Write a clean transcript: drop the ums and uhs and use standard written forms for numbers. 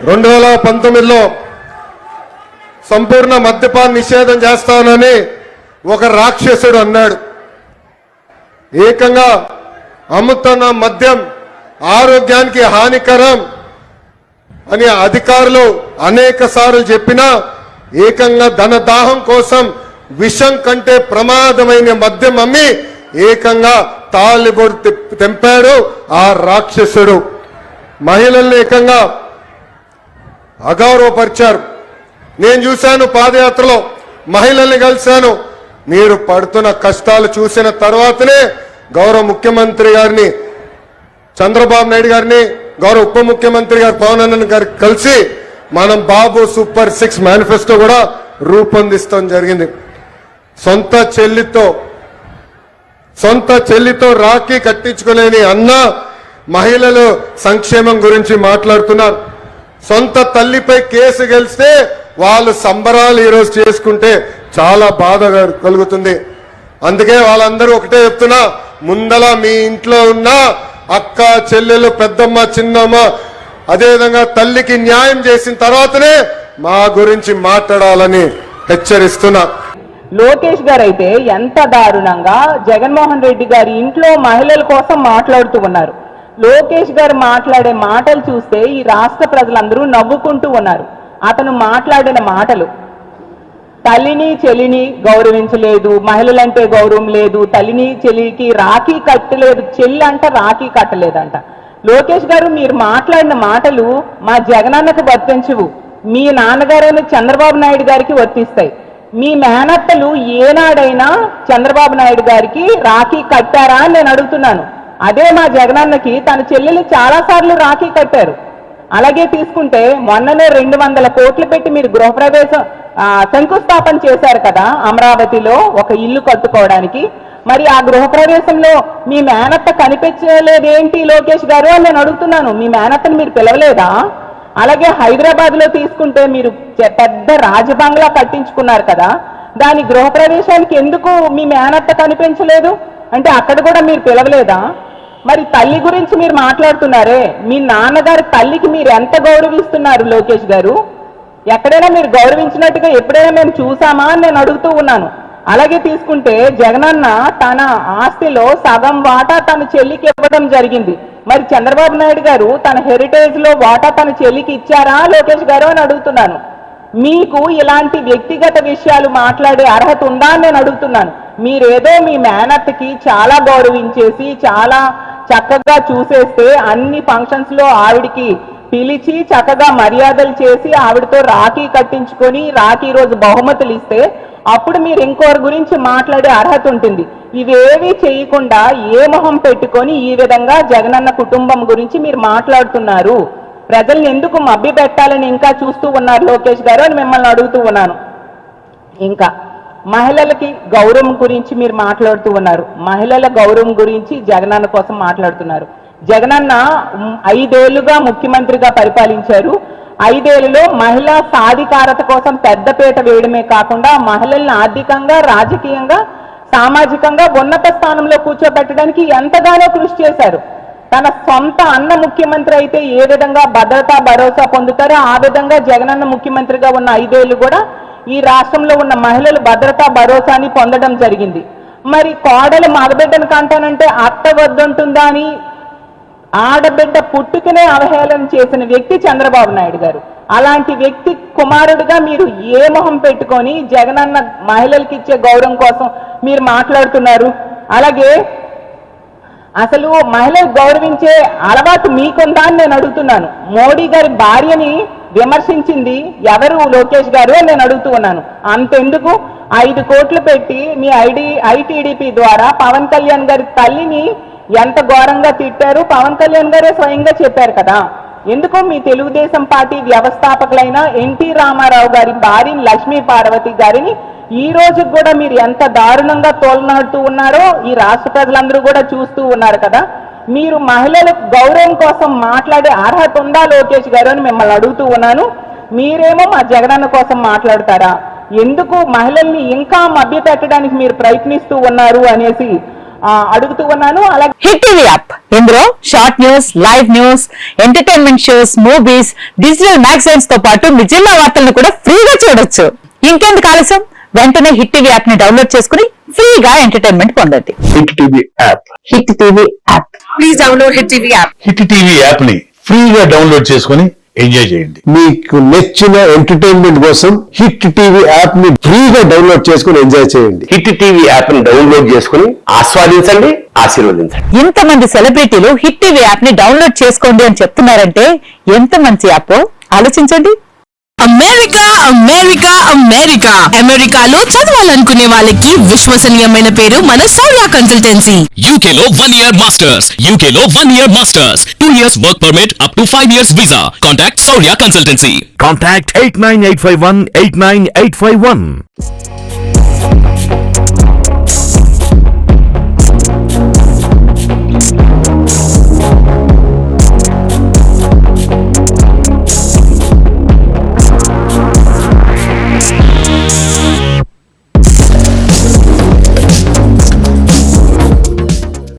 2019లో సంపూర్ణ మద్యపాన నిషేధం చేస్తానని ఒక రాక్షసుడు అన్నాడు. ఏకంగా అమ్ముతున్న మద్యం ఆరోగ్యానికి హానికరం అని అధికారులు అనేక సార్లు చెప్పినా ఏకంగా ధనదాహం కోసం విషం కంటే ప్రమాదమైన మద్యం అమ్మి ఏకంగా తాలిబొట్టు తెంపాడు ఆ రాక్షసుడు. మహిళల్ని ఏకంగా అగౌరవపరిచారు. నేను చూశాను, పాదయాత్రలో మహిళల్ని కలిశాను. మీరు పడుతున్న కష్టాలు చూసిన తర్వాతనే గౌరవ ముఖ్యమంత్రి గారిని చంద్రబాబు నాయుడు గారిని, గౌరవ ఉప ముఖ్యమంత్రి గారు పవన్ కళ్యాణ్ గారికి కలిసి మనం బాబు సూపర్ 6 మేనిఫెస్టో కూడా రూపొందిస్తాం జరిగింది. సొంత చెల్లితో రాఖీ కట్టించుకోలేని అన్న మహిళలు సంక్షేమం గురించి మాట్లాడుతున్నారు. సొంత తల్లిపై కేసు గెలిస్తే వాళ్ళు సంబరాలు ఈరోజు చేసుకుంటే చాలా బాధ కలుగుతుంది. అందుకే వాళ్ళందరూ ఒకటే చెప్తున్నా, ముందల మీ ఇంట్లో ఉన్న అక్క చెల్లెలు పెద్దమ్మ చిన్నమ్మ అదేవిధంగా తల్లికి న్యాయం చేసిన తర్వాతనే మా గురించి మాట్లాడాలని హెచ్చరిస్తున్నా. లోకేష్ గారు అయితే ఎంత దారుణంగా జగన్మోహన్ రెడ్డి గారి ఇంట్లో మహిళల కోసం మాట్లాడుతూ ఉన్నారు. లోకేష్ గారు మాట్లాడే మాటలు చూస్తే ఈ రాష్ట్ర ప్రజలందరూ నవ్వుకుంటూ ఉన్నారు. అతను మాట్లాడిన మాటలు, తల్లిని చెల్లిని గౌరవించలేదు, మహిళలంటే గౌరవం లేదు, తల్లిని చెల్లికి రాఖీ కట్టలేదు, చెల్లి అంట రాఖీ కట్టలేదంట. లోకేష్ గారు మీరు మాట్లాడిన మాటలు మా జగనన్నకు వర్తించవు, మీ నాన్నగారైన చంద్రబాబు నాయుడు గారికి వర్తిస్తాయి. మీ మేనత్తలు ఏనాడైనా చంద్రబాబు నాయుడు గారికి రాఖీ కట్టారా అని నేను అడుగుతున్నాను. అదే మా జగనన్నకి తన చెల్లెలు చాలాసార్లు రాఖీ కట్టారు. అలాగే తీసుకుంటే మొన్ననే 200 కోట్లు పెట్టి మీరు గృహప్రవేశం శంకుస్థాపన చేశారు కదా అమరావతిలో ఒక ఇల్లు కట్టుకోవడానికి. మరి ఆ గృహప్రవేశంలో మీ మేనత్త కనిపించలేదేంటి లోకేష్ గారు అని నేను అడుగుతున్నాను. మీ మేనత్తను మీరు పిలవలేదా? అలాగే హైదరాబాద్ లో తీసుకుంటే మీరు పెద్ద రాజబంగ్లా కట్టించుకున్నారు కదా, దాని గృహప్రవేశానికి ఎందుకు మీ మేనత్త కనిపించలేదు అంటే అక్కడ కూడా మీరు పిలవలేదా? మరి తల్లి గురించి మీరు మాట్లాడుతున్నారే, మీ నాన్నగారి తల్లికి మీరు ఎంత గౌరవిస్తున్నారు లోకేష్ గారు? ఎక్కడైనా మీరు గౌరవించినట్టుగా ఎప్పుడైనా మేము చూసామా అని నేను అడుగుతూ ఉన్నాను. అలాగే తీసుకుంటే జగనన్న తన ఆస్తిలో సగం వాటా తన చెల్లికి ఇవ్వడం జరిగింది. మరి చంద్రబాబు నాయుడు గారు తన హెరిటేజ్ లో వాటా తన చెల్లికి ఇచ్చారా లోకేష్ గారు అని అడుగుతున్నాను. మీకు ఇలాంటి వ్యక్తిగత విషయాలు మాట్లాడే అర్హత ఉందా అని నేను అడుగుతున్నాను. మీరేదో మీ మేనత్తకి చాలా గౌరవించేసి చాలా చక్కగా చూసేస్తే అన్ని ఫంక్షన్స్ లో ఆవిడికి పిలిచి చక్కగా మర్యాదలు చేసి ఆవిడతో రాఖీ కట్టించుకొని రాఖీ రోజు బహుమతులు ఇస్తే అప్పుడు మీరు ఇంకోరి గురించి మాట్లాడే అర్హత ఉంటుంది. ఇవేవి చేయకుండా ఏ మొహం పెట్టుకొని ఈ విధంగా జగనన్న కుటుంబం గురించి మీరు మాట్లాడుతున్నారు? ప్రజల్ని ఎందుకు మభ్య పెట్టాలని ఇంకా చూస్తూ ఉన్నారు లోకేష్ గారు అని మిమ్మల్ని అడుగుతూ ఉన్నాను. ఇంకా మహిళలకి గౌరవం గురించి మీరు మాట్లాడుతూ ఉన్నారు. మహిళల గౌరవం గురించి జగనన్న కోసం మాట్లాడుతున్నారు. జగనన్న 5 ఏళ్లుగా ముఖ్యమంత్రిగా పరిపాలించారు. 5 ఏళ్లలో మహిళా సాధికారత కోసం పెద్దపీట వేయడమే కాకుండా మహిళల్ని ఆర్థికంగా రాజకీయంగా సామాజికంగా ఉన్నత స్థానంలో కూర్చోబెట్టడానికి ఎంతగానో కృషి చేశారు. తన సొంత అన్న ముఖ్యమంత్రి అయితే ఏ విధంగా భద్రతా భరోసా పొందుతారో ఆ విధంగా జగనన్న ముఖ్యమంత్రిగా ఉన్న 5 ఏళ్లు కూడా ఈ రాష్ట్రంలో ఉన్న మహిళలు భద్రతా భరోసాని పొందడం జరిగింది. మరి కోడలు మగబిడ్డను కంటానంటే అత్త వద్దుంటుందా అని ఆడబిడ్డ పుట్టుకనే అవహేళన చేసిన వ్యక్తి చంద్రబాబు నాయుడు గారు. అలాంటి వ్యక్తి కుమారుడిగా మీరు ఏ మొహం పెట్టుకొని జగనన్న మహిళలకి ఇచ్చే గౌరవం కోసం మీరు మాట్లాడుతున్నారు? అలాగే అసలు మహిళలు గౌరవించే అలవాటు మీకుందా అని నేను అడుగుతున్నాను. మోడీ గారి భార్యని విమర్శించింది ఎవరు లోకేష్ గారు అని నేను అడుగుతూ ఉన్నాను. అంతెందుకు 5 కోట్లు పెట్టి మీ ఐటీడీపీ ద్వారా పవన్ కళ్యాణ్ గారి తల్లిని ఎంత ఘోరంగా తిట్టారు పవన్ కళ్యాణ్ గారే స్వయంగా చెప్పారు కదా. ఎందుకు మీ తెలుగుదేశం పార్టీ వ్యవస్థాపకులైన ఎన్టీ రామారావు గారి భార్యని లక్ష్మీ పార్వతి గారిని ఈ రోజు కూడా మీరు ఎంత దారుణంగా తోలనాడుతూ ఉన్నారో ఈ రాష్ట్ర ప్రజలందరూ కూడా చూస్తూ ఉన్నారు కదా. మీరు మహిళల గౌరవం కోసం మాట్లాడే అర్హత ఉందా లోకేష్ గారు అని మిమ్మల్ని అడుగుతూ ఉన్నాను. మీరేమో మా జగనన్న కోసం మాట్లాడతారా? ఎందుకు మహిళల్ని ఇంకా మభ్య పెట్టడానికి మీరు ప్రయత్నిస్తూ ఉన్నారు అనేసి అడుగుతూ ఉన్నాను. అలాగే హిట్ టీవీ యాప్ ఇందులో short news, live news, entertainment shows, movies, digital magazines తో పాటు మీ జిల్లా వార్తలను కూడా ఫ్రీగా చూడొచ్చు. ఇంకెందుకు ఆలస్యం, వెంటనే హిట్ టీవీ యాప్ ని డౌన్లోడ్ చేసుకుని ఫ్రీగా ఎంటర్టైన్మెంట్ పొందండి. Hit TV app. Hit TV app. Please download hit TV app. Hit TV app ని ఫ్రీగా డౌన్లోడ్ చేసుకుని ఎంజాయ్ చేయండి. మీకు నచ్చిన ఎంటర్టైన్మెంట్ కోసం హిట్ టీవీ యాప్ ని ఫ్రీగా డౌన్లోడ్ చేసుకుని ఎంజాయ్ చేయండి. హిట్ టీవీ యాప్ ని డౌన్లోడ్ చేసుకుని ఆస్వాదించండి, ఆశీర్వదించండి. ఇంతమంది సెలబ్రిటీలు హిట్ టీవీ యాప్ ని డౌన్లోడ్ చేసుకోండి అని చెప్తున్నారంటే ఎంత మంచి యాప్ ఆలోచించండి. అమెరికా అమెరికా అమెరికా అమెరికాలో చదవాలనుకునే వాళ్ళకి విశ్వసనీయమైన పేరు మన సౌర్య కన్సల్టెన్సీ. UK లో 1 year masters. UK లో 1 year masters. 2 years work permit up to 5 years visa. Contact Saurya Consultancy. Contact 89851 89851.